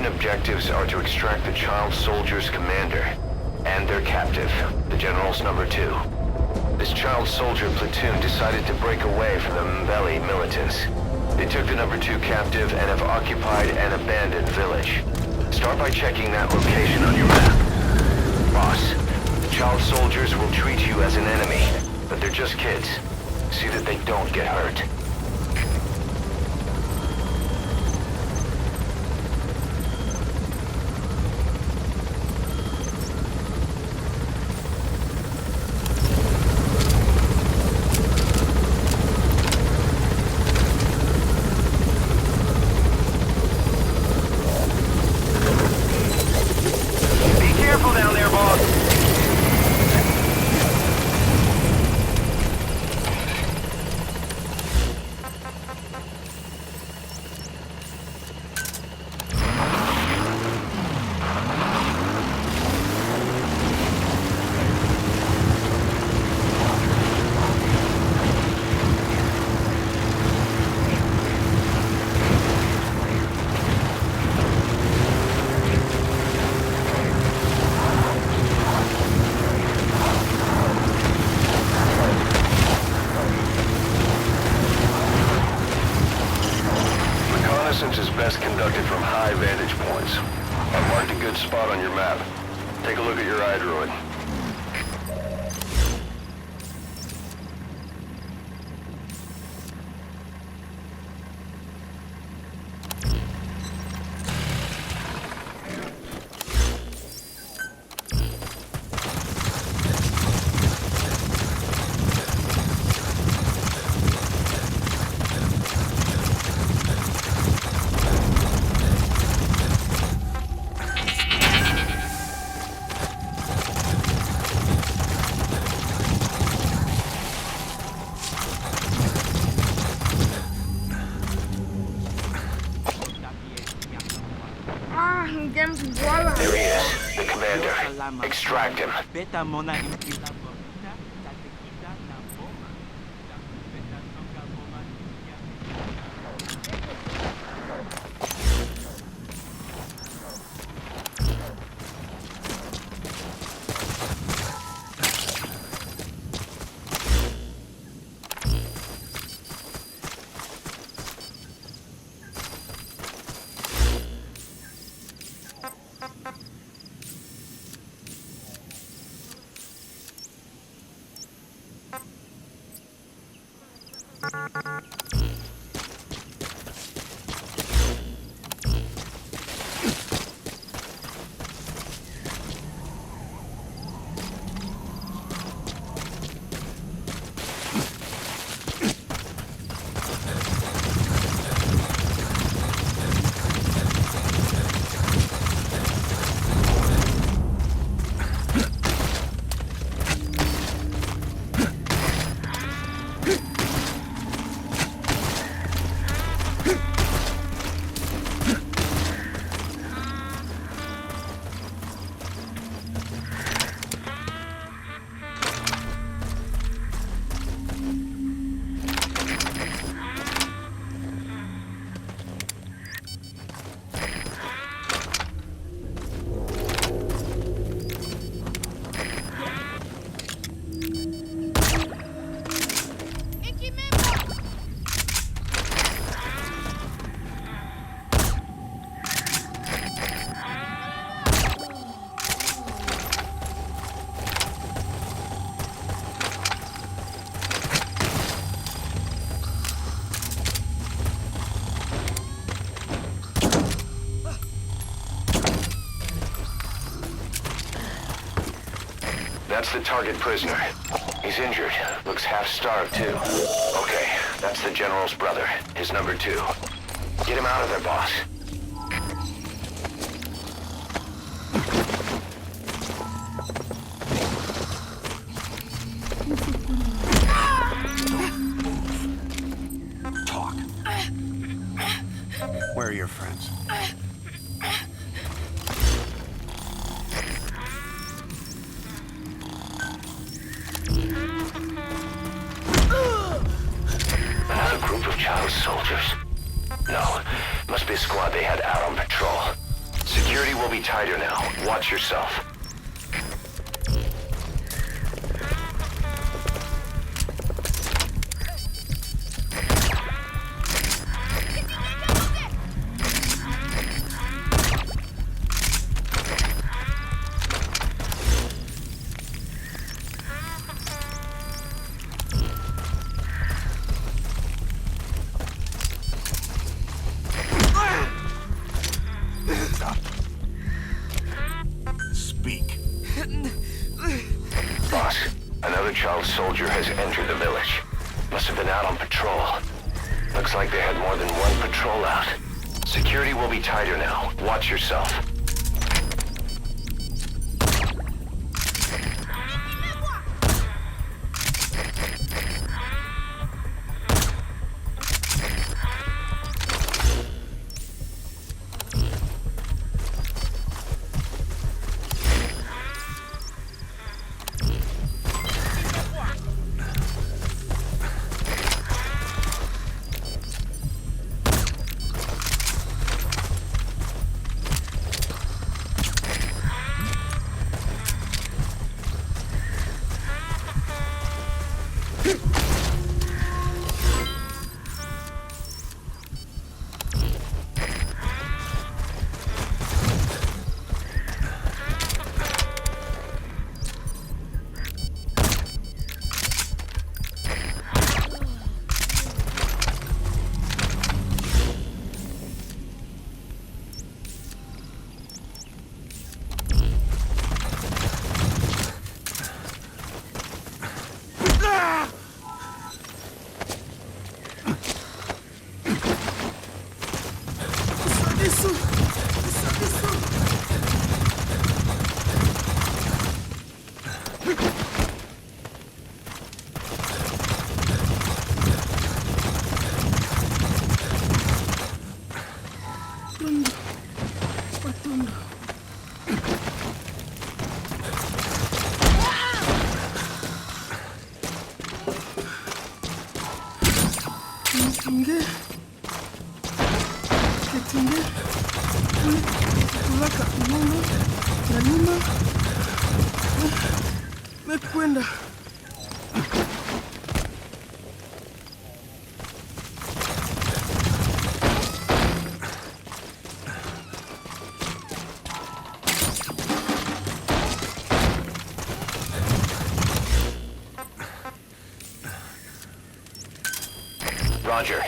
Mission objectives are to extract the child soldier's commander and their captive, the General's number 2. This child soldier platoon decided to break away from the Mbeli militants. They took the number 2 captive and have occupied an abandoned village. Start by checking that location on your map. Boss, the child soldiers will treat you as an enemy, but they're just kids. See that they don't get hurt. Is best conducted from high vantage points. I've marked a good spot on your map. Take a look at your iDroid. There he is, the commander. Extract him. That's the target prisoner. He's injured. Looks half-starved, too. Okay, that's the General's brother, his number 2. Get him out of there, boss. Talk. Where are your friends? Another group of child soldiers. No, must be a squad they had out on patrol. Security will be tighter now. Watch yourself. Speak. Boss, another child soldier has entered the village. Must have been out on patrol. Looks like they had more than one patrol out. Security will be tighter now. Watch yourself. Mekwenda. Roger.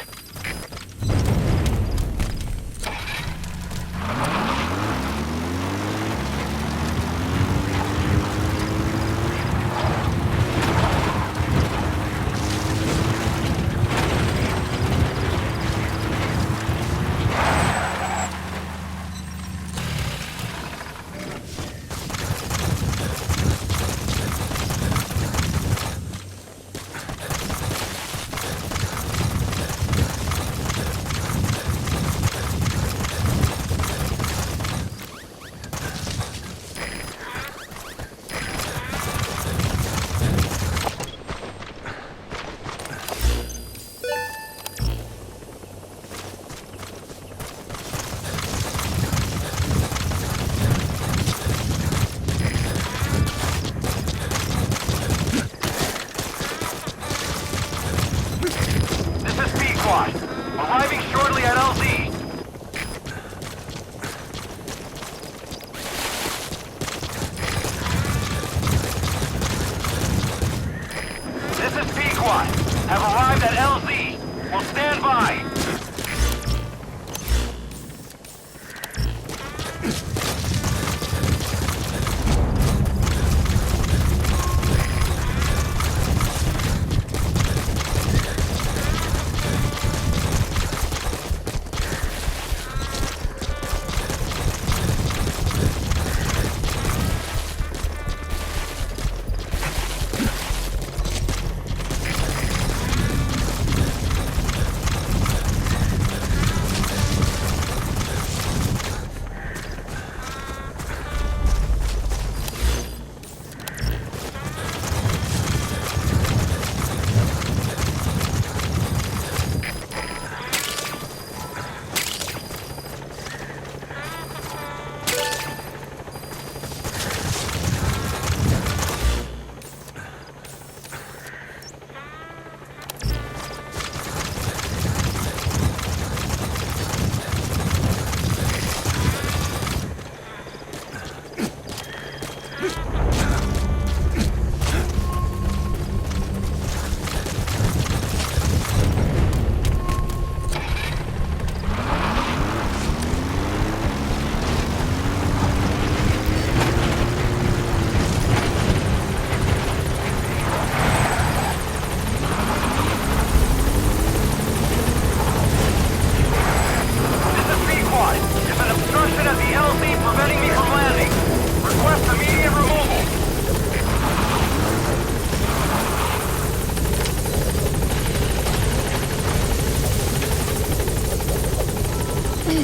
Buen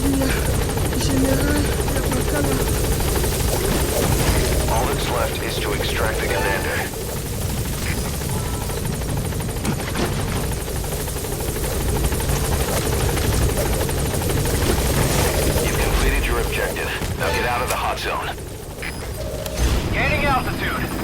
día, General Yapacala. All that's left is to extract the commander. You've completed your objective. Now get out of the hot zone. Gaining altitude.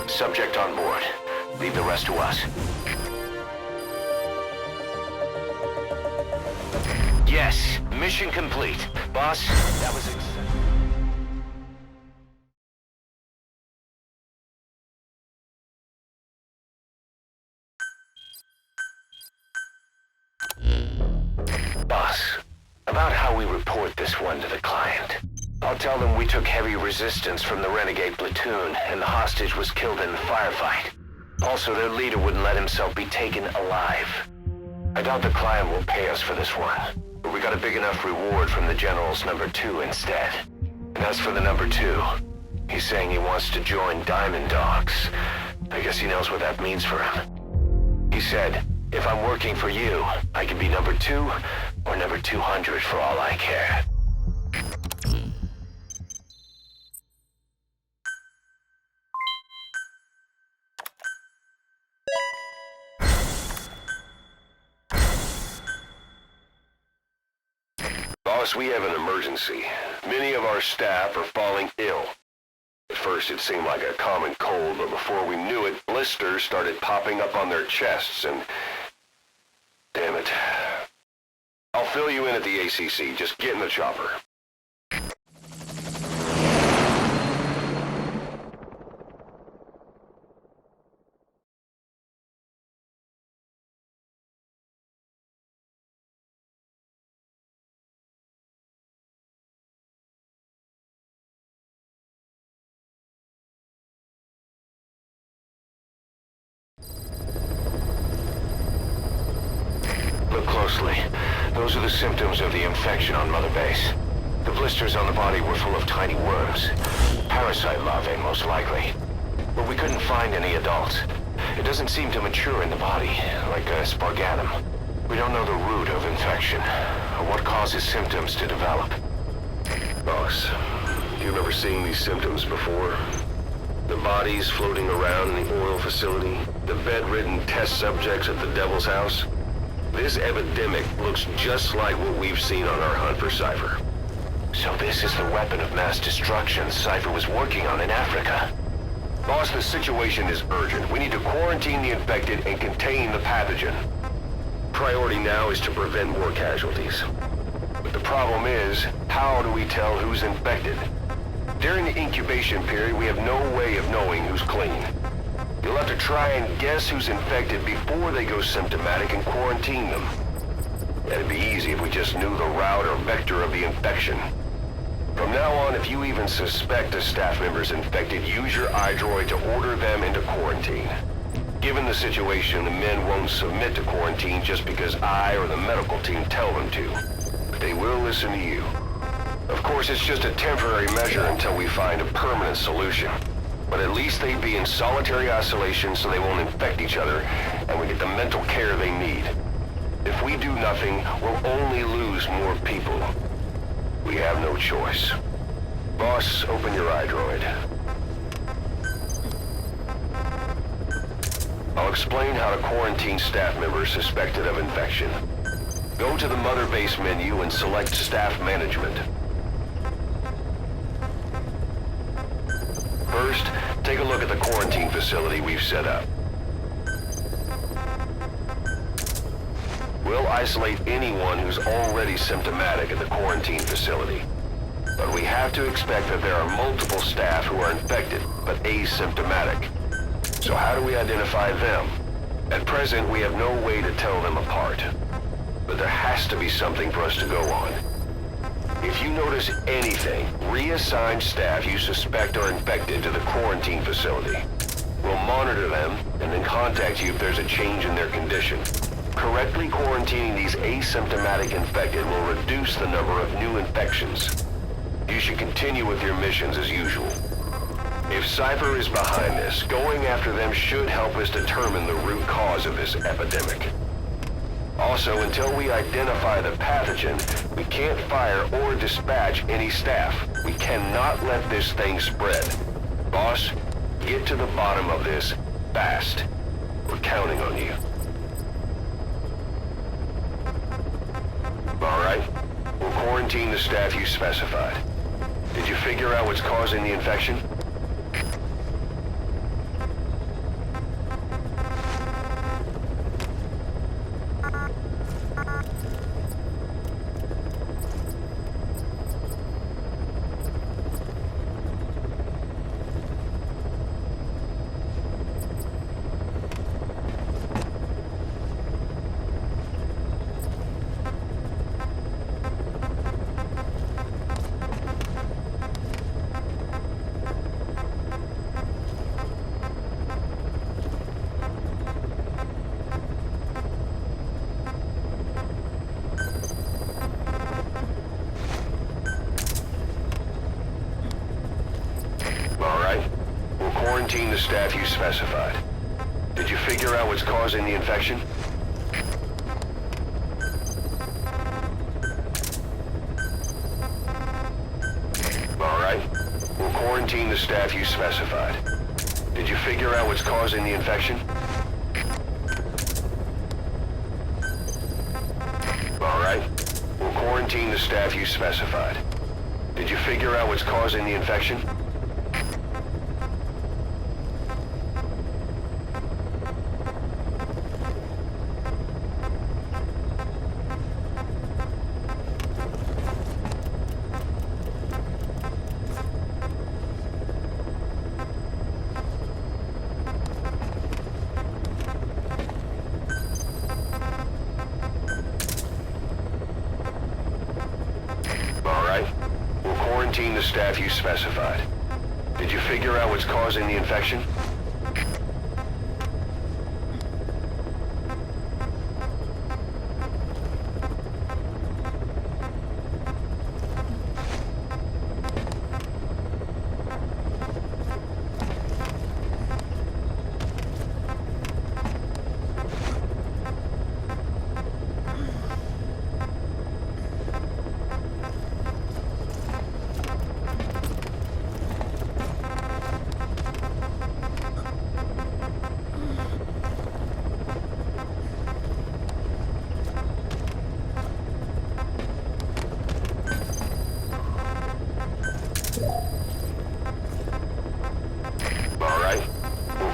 Subject on board. Leave the rest to us. Yes, mission complete. Boss, that was Boss, about how we report this one to the client. I'll tell them we took heavy resistance from the renegade platoon, and the hostage was killed in the firefight. Also, their leader wouldn't let himself be taken alive. I doubt the client will pay us for this one, but we got a big enough reward from the General's number 2 instead. And as for the number 2, he's saying he wants to join Diamond Dogs. I guess he knows what that means for him. He said, if I'm working for you, I can be number 2 or number 200 for all I care. Boss, we have an emergency. Many of our staff are falling ill. At first it seemed like a common cold, but before we knew it, blisters started popping up on their chests and... Damn it. I'll fill you in at the ACC. Just get in the chopper. Look closely. Those are the symptoms of the infection on Mother Base. The blisters on the body were full of tiny worms. Parasite larvae, most likely. But we couldn't find any adults. It doesn't seem to mature in the body, like a spargatum. We don't know the root of infection, or what causes symptoms to develop. Boss, do you remember seeing these symptoms before? The bodies floating around in the oil facility, the bedridden test subjects at the Devil's House. This epidemic looks just like what we've seen on our hunt for Cypher. So this is the weapon of mass destruction Cypher was working on in Africa. Boss, the situation is urgent. We need to quarantine the infected and contain the pathogen. Priority now is to prevent more casualties. But the problem is, how do we tell who's infected? During the incubation period, we have no way of knowing who's clean. You'll have to try and guess who's infected before they go symptomatic and quarantine them. It'd be easy if we just knew the route or vector of the infection. From now on, if you even suspect a staff member's infected, use your iDroid to order them into quarantine. Given the situation, the men won't submit to quarantine just because I or the medical team tell them to. But they will listen to you. Of course, it's just a temporary measure until we find a permanent solution. But at least they'd be in solitary isolation so they won't infect each other, and we get the mental care they need. If we do nothing, we'll only lose more people. We have no choice. Boss, open your iDroid. I'll explain how to quarantine staff members suspected of infection. Go to the Mother Base menu and select Staff Management. First, take a look at the quarantine facility we've set up. We'll isolate anyone who's already symptomatic at the quarantine facility. But we have to expect that there are multiple staff who are infected, but asymptomatic. So how do we identify them? At present, we have no way to tell them apart. But there has to be something for us to go on. If you notice anything, reassign staff you suspect are infected to the quarantine facility. We'll monitor them and then contact you if there's a change in their condition. Correctly quarantining these asymptomatic infected will reduce the number of new infections. You should continue with your missions as usual. If Cypher is behind this, going after them should help us determine the root cause of this epidemic. Also, until we identify the pathogen, we can't fire or dispatch any staff. We cannot let this thing spread. Boss, get to the bottom of this fast. We're counting on you. All right. We'll quarantine the staff you specified. Did you figure out what's causing the infection? Quarantine the staff you specified. Did you figure out what's causing the infection? All right. We'll quarantine the staff you specified. Did you figure out what's causing the infection? All right. We'll quarantine the staff you specified. Did you figure out what's causing the infection? Quarantine the staff you specified. Did you figure out what's causing the infection?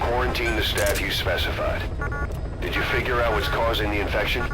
Quarantine the staff you specified. Did you figure out what's causing the infection?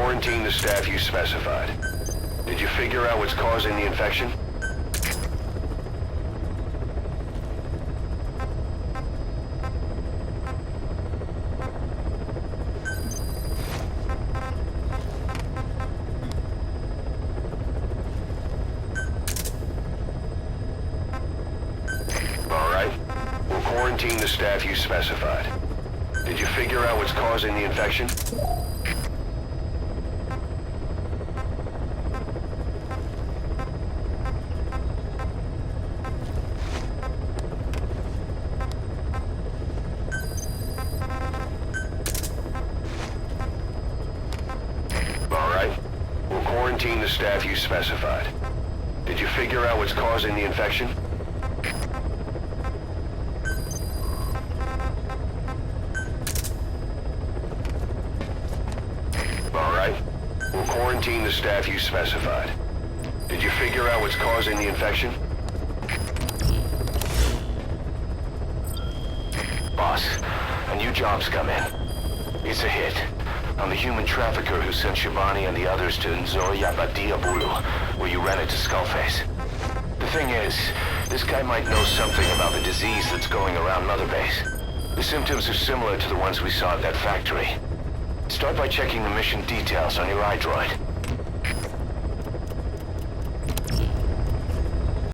Quarantine the staff you specified. Did you figure out what's causing the infection? All right. We'll quarantine the staff you specified. Did you figure out what's causing the infection? Quarantine the staff you specified. Did you figure out what's causing the infection? All right. We'll quarantine the staff you specified. Did you figure out what's causing the infection? Boss, a new job's come in. It's a hit. I'm the human trafficker who sent Shabani and the others to Nzoya Badiabulu, where you ran into Skullface. The thing is, this guy might know something about the disease that's going around Mother Base. The symptoms are similar to the ones we saw at that factory. Start by checking the mission details on your iDroid.